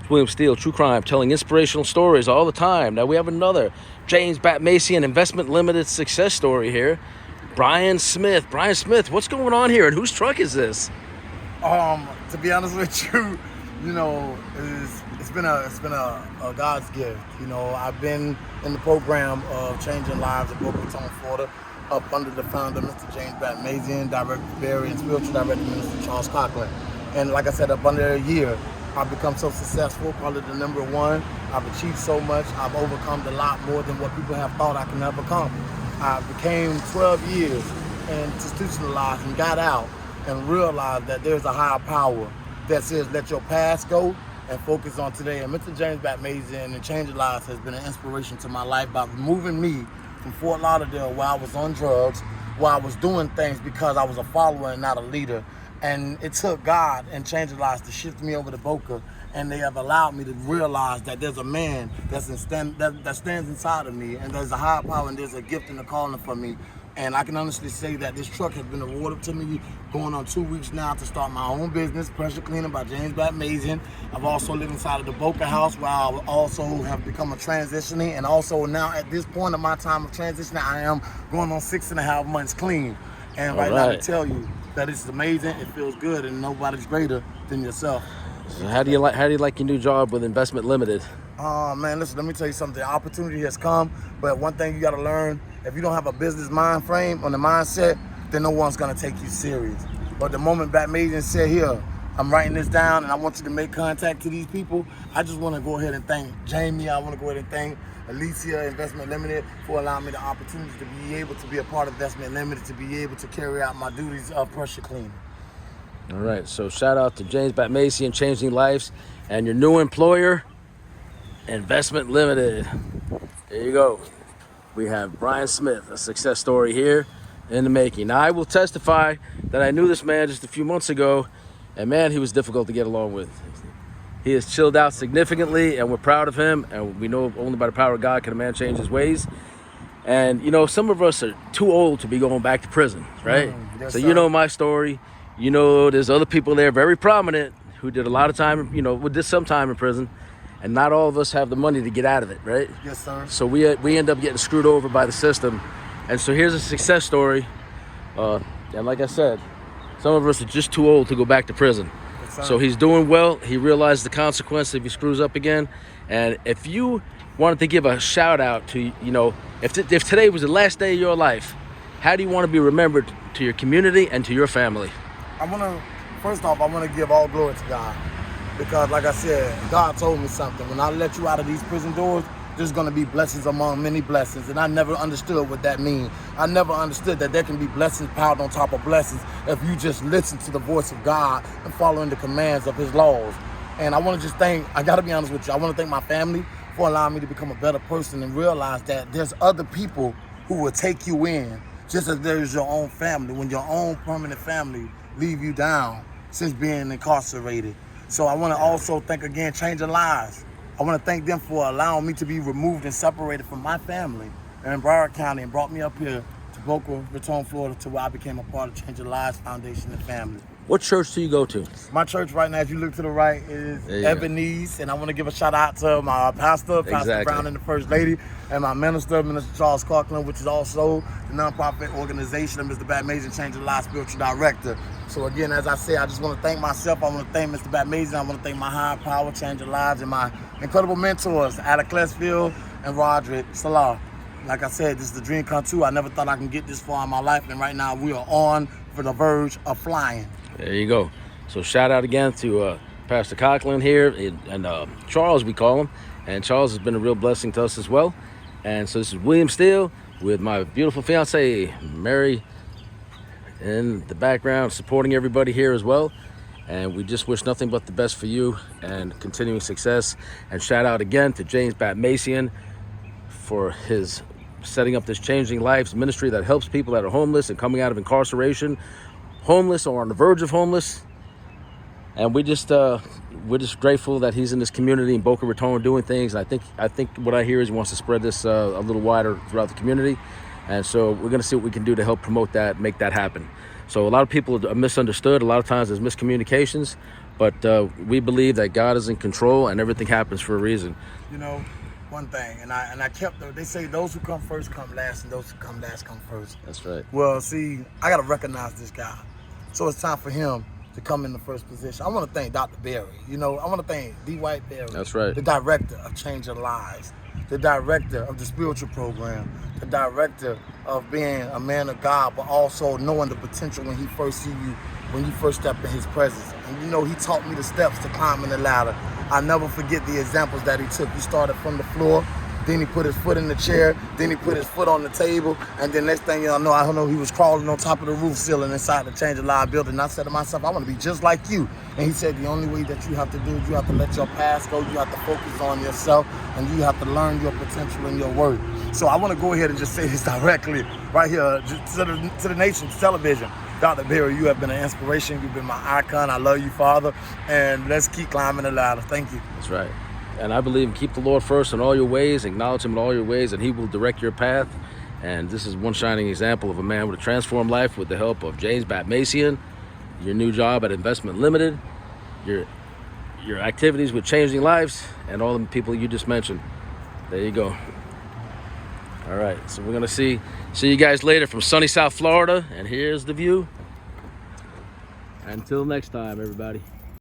William Steele, true crime, telling inspirational stories all the time. Now we have another James Batmasian Investment Limited success story here. Bryan Smith. Bryan Smith, what's going on here, and whose truck is this? To be honest with you, it's been a God's gift. I've been in the program of changing lives in Boca Raton, Florida, up under the founder, Mr. James Batmasian, Director Barry, and Spiritual Director, Minister Charles Cocklin. And like I said, up under a year, I've become so successful, probably the number one. I've achieved so much. I've overcome a lot more than what people have thought I can ever come. I became 12 years institutionalized and got out and realized that there's a higher power that says let your past go and focus on today. And Mr. James Batmasian and Changing Lives has been an inspiration to my life by removing me from Fort Lauderdale, where I was on drugs, where I was doing things because I was a follower and not a leader. And it took God and Changing Lives to shift me over to Boca, and they have allowed me to realize that there's a man that stands inside of me, and there's a higher power, and there's a gift and a calling for me. And I can honestly say that this truck has been awarded to me going on 2 weeks now to start my own business, Pressure Cleaning by James Batmasian. I've also lived inside of the Boca house, where I also have become a transitioning, and also now at this point of my time of transitioning, I am going on 6.5 months clean. And right now, to tell you that it's amazing, it feels good, and nobody's greater than yourself. So how do you like your new job with Investment Limited? Man, listen, let me tell you something. Opportunity has come, but one thing you got to learn, if you don't have a business mind frame on the mindset, then no one's going to take you serious. But the moment Batmasian said, here, I'm writing this down and I want you to make contact to these people, I just want to go ahead and thank Jamie. I want to go ahead and thank Alicia Investment Limited for allowing me the opportunity to be able to be a part of Investment Limited, to be able to carry out my duties of pressure cleaning. All right, so shout out to James Batmasian, Changing Lives, and your new employer, Investment Limited. There you go. We have Bryan Smith, a success story here in the making. Now, I will testify that I knew this man just a few months ago, and man, he was difficult to get along with. He has chilled out significantly, and we're proud of him, and we know only by the power of God can a man change his ways. And, some of us are too old to be going back to prison, right? Yes, so sir. you know my story. There's other people there very prominent who did a lot of time, did some time in prison, and not all of us have the money to get out of it, right? Yes, sir. So we end up getting screwed over by the system. And so here's a success story. And like I said, some of us are just too old to go back to prison. Yes, so he's doing well. He realized the consequence if he screws up again. And if you wanted to give a shout out to, if today was the last day of your life, how do you want to be remembered to your community and to your family? First off, I want to give all glory to God. Because like I said, God told me something. When I let you out of these prison doors, there's going to be blessings among many blessings. And I never understood what that means. I never understood that there can be blessings piled on top of blessings if you just listen to the voice of God and following the commands of his laws. And I want to just I got to be honest with you, I want to thank my family for allowing me to become a better person and realize that there's other people who will take you in, just as there's your own family, when your own permanent family leave you down since being incarcerated. So I want to also thank again Changing Lives. I want to thank them for allowing me to be removed and separated from my family in Bryan County and brought me up here to Boca Raton, Florida, to where I became a part of Changing Lives Foundation and Family. What church do you go to? My church right now, as you look to the right, is Ebenezer, and I want to give a shout out to my pastor, Pastor Brown, and the First Lady, and my minister, Minister Charles Cocklin, which is also the nonprofit organization of Mr. Batmasian, Changing Lives Spiritual Director. So again, as I say, I just want to thank myself. I want to thank Mr. Batmasian. I want to thank my higher power, Changing Lives, and my incredible mentors, Alec Klesfield and Roderick Salah. Like I said, this is the dream come true. I never thought I can get this far in my life, and right now we are on for the verge of flying. There you go. So shout out again to Pastor Cocklin here, and Charles, we call him. And Charles has been a real blessing to us as well. And so this is William Steele with my beautiful fiance, Mary, in the background, supporting everybody here as well. And we just wish nothing but the best for you and continuing success. And shout out again to James Batmasian for his setting up this Changing Lives ministry that helps people that are homeless and coming out of incarceration, homeless or on the verge of homeless. And we're just grateful that he's in this community in Boca Raton doing things. And I think what I hear is he wants to spread this a little wider throughout the community. And so we're going to see what we can do to help promote that, make that happen. So a lot of people are misunderstood. A lot of times there's miscommunications, But we believe that God is in control and everything happens for a reason. You know, one thing, and I kept, they say those who come first come last, and those who come last come first. That's right. Well, see, I got to recognize this guy. So it's time for him to come in the first position. I want to thank Dr. Berry. You know, I want to thank D. White Berry. That's right. The director of Changing Lives, the director of the spiritual program, the director of being a man of God, but also knowing the potential when he first see you, when you first step in his presence. And you know, he taught me the steps to climbing the ladder. I never forget the examples that he took. He started from the floor, then he put his foot in the chair, then he put his foot on the table, and then next thing y'all know, I don't know, he was crawling on top of the roof ceiling inside the Changing Lives building. And I said to myself, I want to be just like you. And he said, the only way that you have to do is you have to let your past go, you have to focus on yourself, and you have to learn your potential and your worth. So I want to go ahead and just say this directly right here to the nation's television. Dr. Berry, you have been an inspiration. You've been my icon. I love you, Father. And let's keep climbing the ladder. Thank you. That's right. And I believe keep the Lord first in all your ways, acknowledge him in all your ways, and he will direct your path. And this is one shining example of a man with a transformed life with the help of James Batmasian, your new job at Investment Limited, your activities with Changing Lives, and all the people you just mentioned. There you go. All right, so we're gonna see you guys later from sunny South Florida, and here's the view. Until next time, everybody.